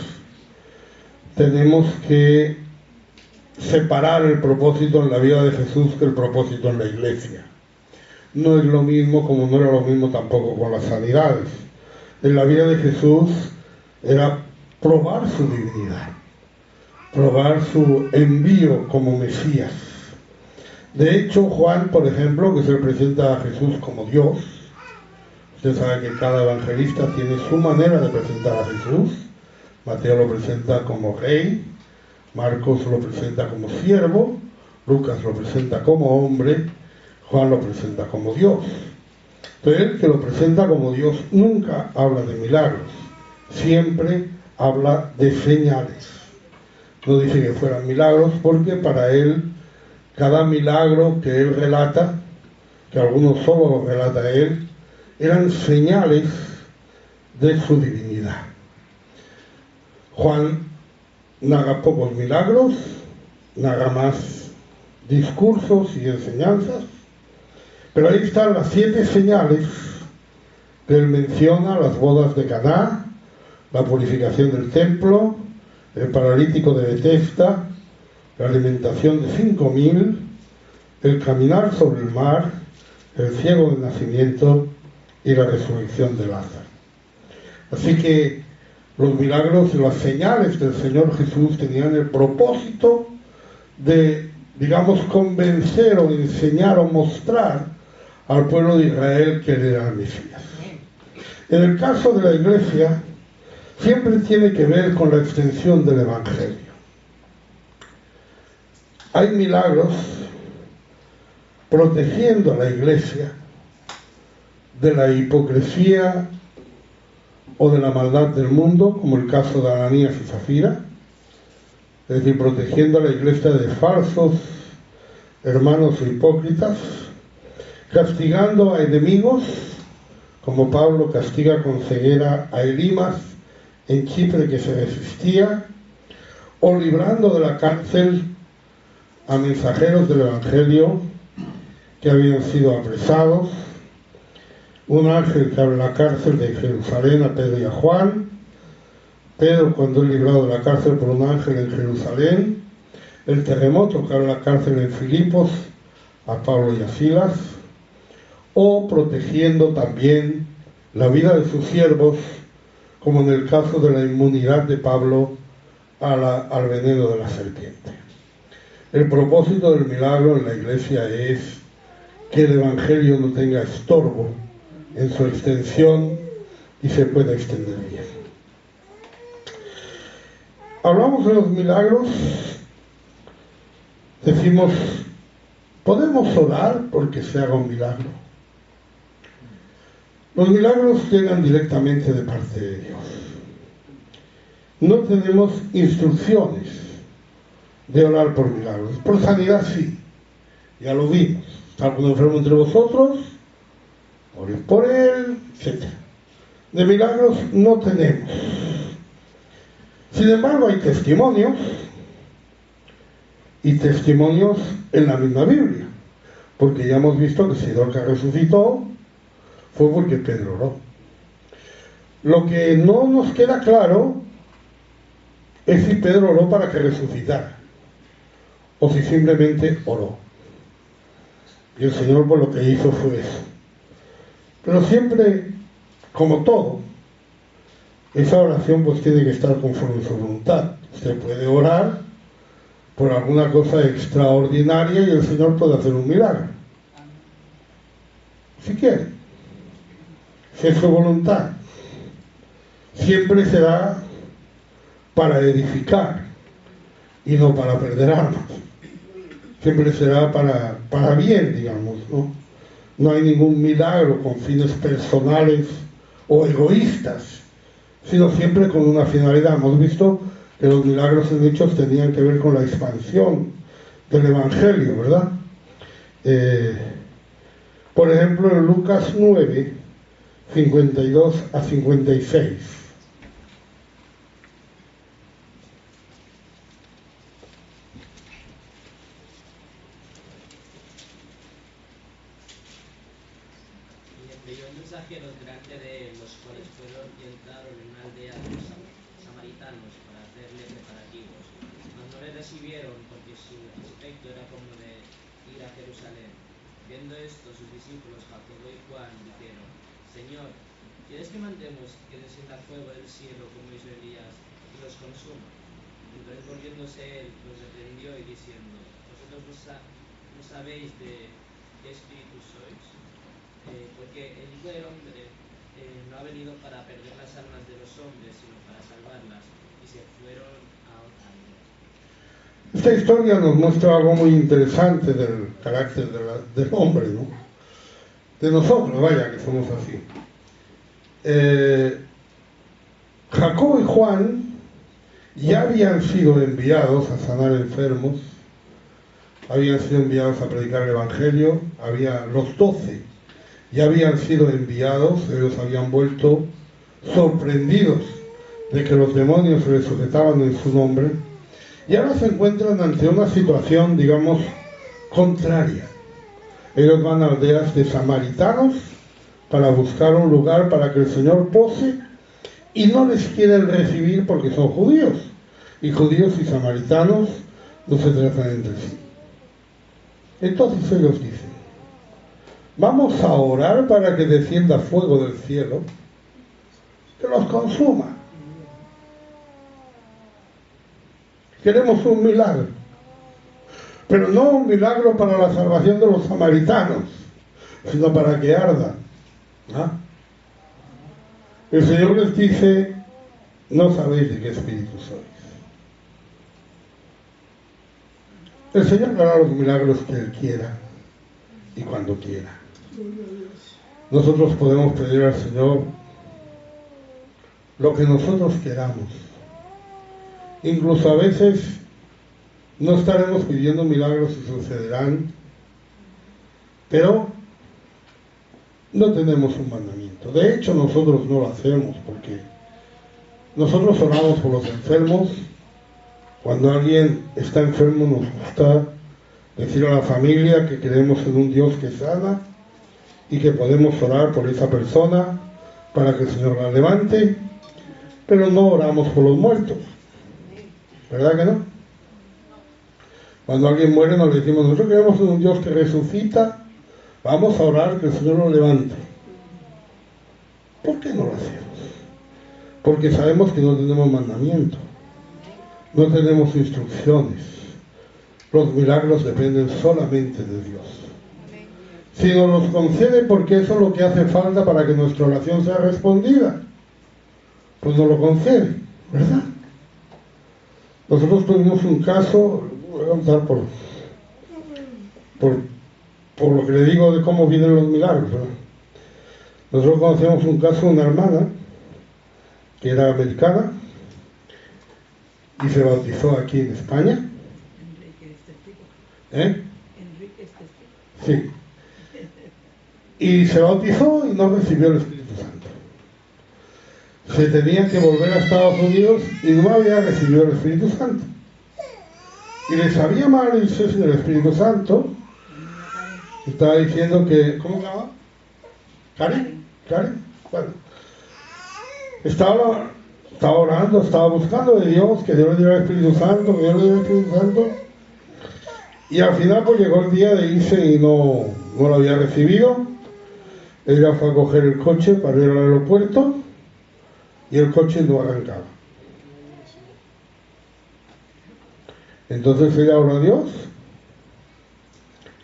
tenemos que separar el propósito en la vida de Jesús que el propósito en la iglesia. No es lo mismo, como no era lo mismo tampoco con las sanidades. En la vida de Jesús era probar su divinidad, probar su envío como Mesías. De hecho, Juan, por ejemplo, que se le presenta a Jesús como Dios, usted sabe que cada evangelista tiene su manera de presentar a Jesús. Mateo lo presenta como rey, Marcos lo presenta como siervo, Lucas lo presenta como hombre, Juan lo presenta como Dios. Pero él, que lo presenta como Dios, nunca habla de milagros, siempre habla de señales. No dice que fueran milagros, porque para él cada milagro que él relata, que algunos solo lo relata él, eran señales de su divinidad. Juan narra pocos milagros, narra más discursos y enseñanzas, pero ahí están las 7 señales que él menciona: las bodas de Caná, la purificación del templo, el paralítico de Betesda, la alimentación de 5.000, el caminar sobre el mar, el ciego de nacimiento y la resurrección de Lázaro. Así que los milagros y las señales del Señor Jesús tenían el propósito de, digamos, convencer o enseñar o mostrar al pueblo de Israel que él era el Mesías. En el caso de la Iglesia, siempre tiene que ver con la extensión del Evangelio. Hay milagros protegiendo a la Iglesia de la hipocresía o de la maldad del mundo, como el caso de Ananías y Zafira, es decir, protegiendo a la Iglesia de falsos hermanos hipócritas, castigando a enemigos, como Pablo castiga con ceguera a Elimas en Chipre, que se resistía, o librando de la cárcel a mensajeros del Evangelio que habían sido apresados. Un ángel que abre la cárcel de Jerusalén a Pedro y a Juan. Pedro, cuando es librado de la cárcel por un ángel en Jerusalén. El terremoto que abre la cárcel en Filipos a Pablo y a Silas. O protegiendo también la vida de sus siervos, como en el caso de la inmunidad de Pablo al veneno de la serpiente. El propósito del milagro en la Iglesia es que el Evangelio no tenga estorbo en su extensión y se pueda extender bien. Hablamos de los milagros, decimos, ¿podemos orar porque se haga un milagro? Los milagros llegan directamente de parte de Dios. No tenemos instrucciones de orar por milagros. Por sanidad sí, ya lo vimos. ¿Está algún enfermo entre vosotros? Oren por él, etc. De milagros no tenemos. Sin embargo, hay testimonios, y testimonios en la misma Biblia, porque ya hemos visto que si Dorcas resucitó fue porque Pedro oró. Lo que no nos queda claro es si Pedro oró para que resucitara o si simplemente oró. Y el Señor por lo que hizo fue eso. Pero siempre, como todo, esa oración pues tiene que estar conforme a su voluntad. Usted puede orar por alguna cosa extraordinaria y el Señor puede hacer un milagro, si quiere. Si es su voluntad. Siempre será para edificar y no para perder almas. Siempre será para bien, digamos, ¿no? No hay ningún milagro con fines personales o egoístas, sino siempre con una finalidad. Hemos visto que los milagros en Hechos tenían que ver con la expansión del Evangelio, ¿verdad? Por ejemplo, en Lucas 9, 52 a 56. Envió mensajeros delante de él, los cuales fueron y entraron en una aldea de los samaritanos para hacerle preparativos. Mas no le recibieron porque su aspecto era como de ir a Jerusalén. Viendo esto, sus discípulos Jacobo y Juan dijeron: Señor, ¿quieres que mandemos que descienda fuego del cielo como hizo Elías y los consuma? Entonces volviéndose él, los reprendió y diciendo: ¿Vosotros no sabéis de qué espíritu sois? Porque el Hijo del Hombre no ha venido para perder las almas de los hombres, sino para salvarlas. Y se fueron a otra aldea. Esta historia nos muestra algo muy interesante del carácter del hombre, ¿no? De nosotros, vaya, que somos así. Jacobo y Juan ya habían sido enviados a sanar enfermos, habían sido enviados a predicar el Evangelio, los 12 ya habían sido enviados, ellos habían vuelto sorprendidos de que los demonios se les sujetaban en su nombre, y ahora se encuentran ante una situación, digamos, contraria. Ellos van a aldeas de samaritanos para buscar un lugar para que el Señor pose, y no les quieren recibir porque son judíos, y judíos y samaritanos no se tratan entre sí. Entonces ellos dicen: vamos a orar para que descienda fuego del cielo que los consuma. Queremos un milagro, pero no un milagro para la salvación de los samaritanos, sino para que ardan. ¿Ah? El Señor les dice: no sabéis de qué espíritu sois. El Señor hará los milagros que Él quiera y cuando quiera. Nosotros podemos pedir al Señor lo que nosotros queramos. Incluso a veces no estaremos pidiendo milagros y sucederán, pero no tenemos un mandamiento. De hecho, nosotros no lo hacemos porque nosotros oramos por los enfermos. Cuando alguien está enfermo, nos gusta decir a la familia que creemos en un Dios que sana y que podemos orar por esa persona para que el Señor la levante, pero no oramos por los muertos. ¿Verdad que no? Cuando alguien muere nos le decimos: nosotros creemos en un Dios que resucita, vamos a orar que el Señor lo levante. ¿Por qué no lo hacemos? Porque sabemos que no tenemos mandamiento, no tenemos instrucciones. Los milagros dependen solamente de Dios. Si nos los concede, porque eso es lo que hace falta para que nuestra oración sea respondida, pues nos lo concede, ¿verdad? Nosotros tuvimos un caso, voy a contar por lo que le digo de cómo vienen los milagros, ¿verdad? Nosotros conocíamos un caso de una hermana que era americana y se bautizó aquí en España. Sí. Y se bautizó y no recibió el Espíritu Santo. Se tenía que volver a Estados Unidos y no había recibido el Espíritu Santo. Y le sabía mal irse sin el Espíritu Santo. Estaba diciendo que... ¿Cómo se llama? ¿Karen? Bueno. Estaba orando, estaba buscando de Dios, que Dios le diera el Espíritu Santo, que Dios le diera el Espíritu Santo. Y al final pues llegó el día de irse y no lo había recibido. Ella fue a coger el coche para ir al aeropuerto y el coche no arrancaba. Entonces ella oró a Dios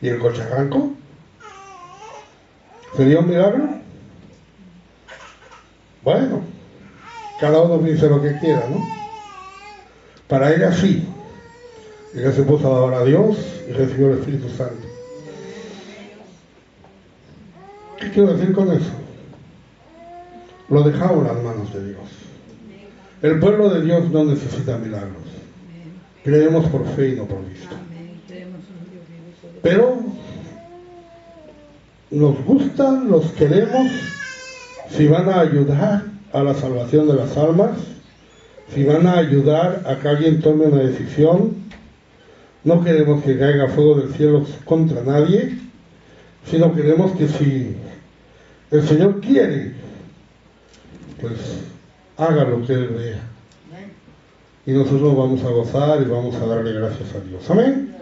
y el coche arrancó. ¿Sería un milagro? Bueno, cada uno piensa lo que quiera, ¿no? Para ella sí. Ella se puso a adorar a Dios y recibió el Espíritu Santo. ¿Qué quiero decir con eso? Lo dejamos en las manos de Dios. El pueblo de Dios no necesita milagros. Creemos por fe y no por vista. Pero nos gustan, los queremos, si van a ayudar a la salvación de las almas, si van a ayudar a que alguien tome una decisión. No queremos que caiga fuego del cielo contra nadie, sino queremos que si el Señor quiere, pues haga lo que Él vea. Y nosotros vamos a gozar y vamos a darle gracias a Dios. Amén.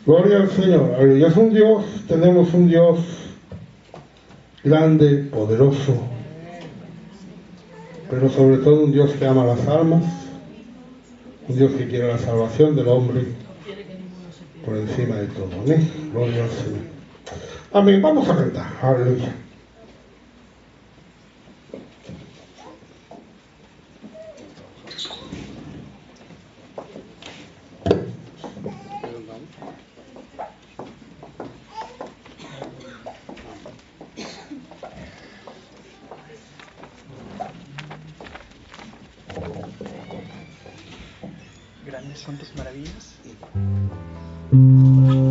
Gloria al Señor. Aleluya. Es un Dios, tenemos un Dios grande, poderoso, pero sobre todo un Dios que ama las almas, un Dios que quiere la salvación del hombre por encima de todo. Amén. Gloria al Señor. Amén. Vamos a cantar. Aleluya. Grandes son tus maravillas. Son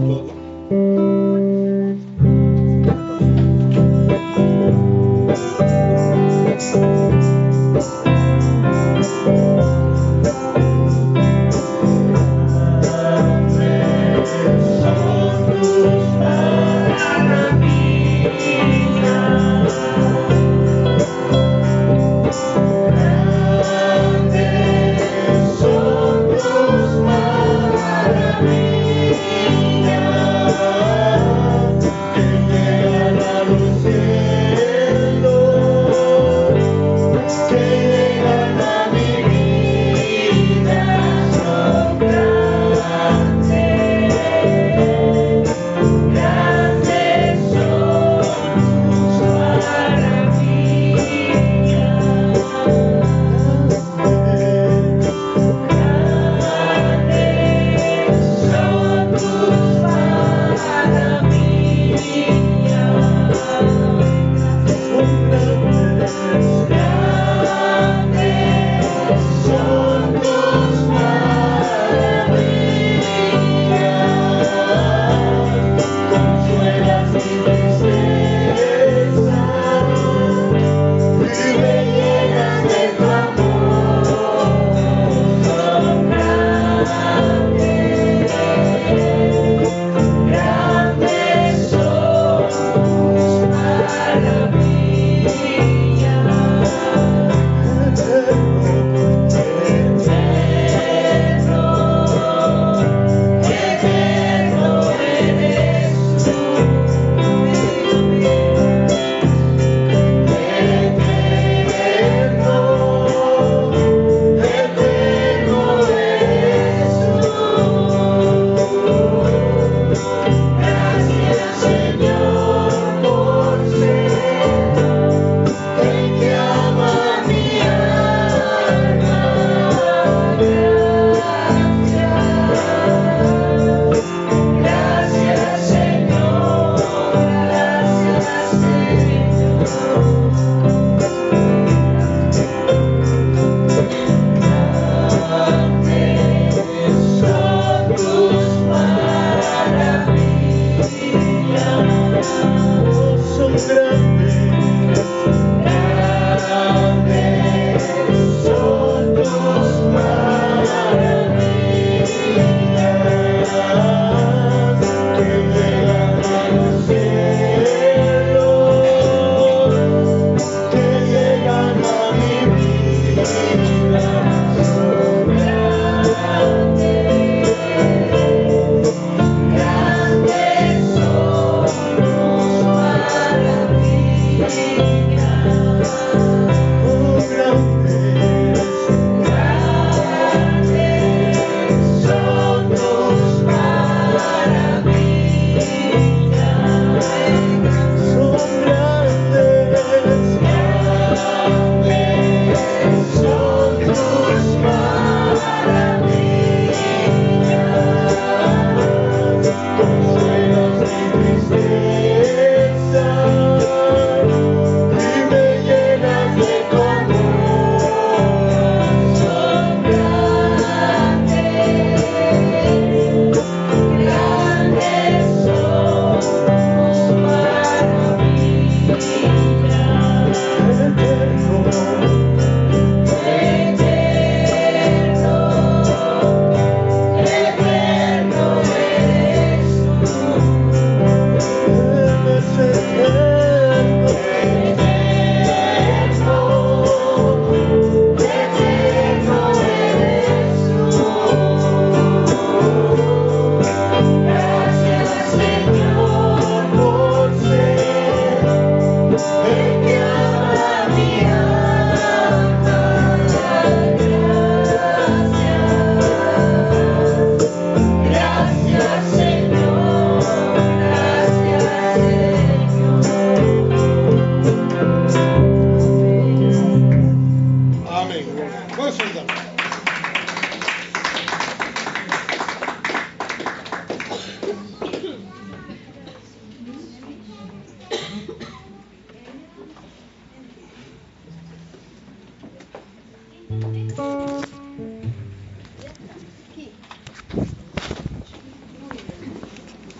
Aquí.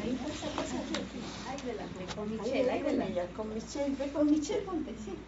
Ahí pasa. Ahí delante, con Michelle, ahí delante. Con Michelle, ve con Michelle, ponte, sí.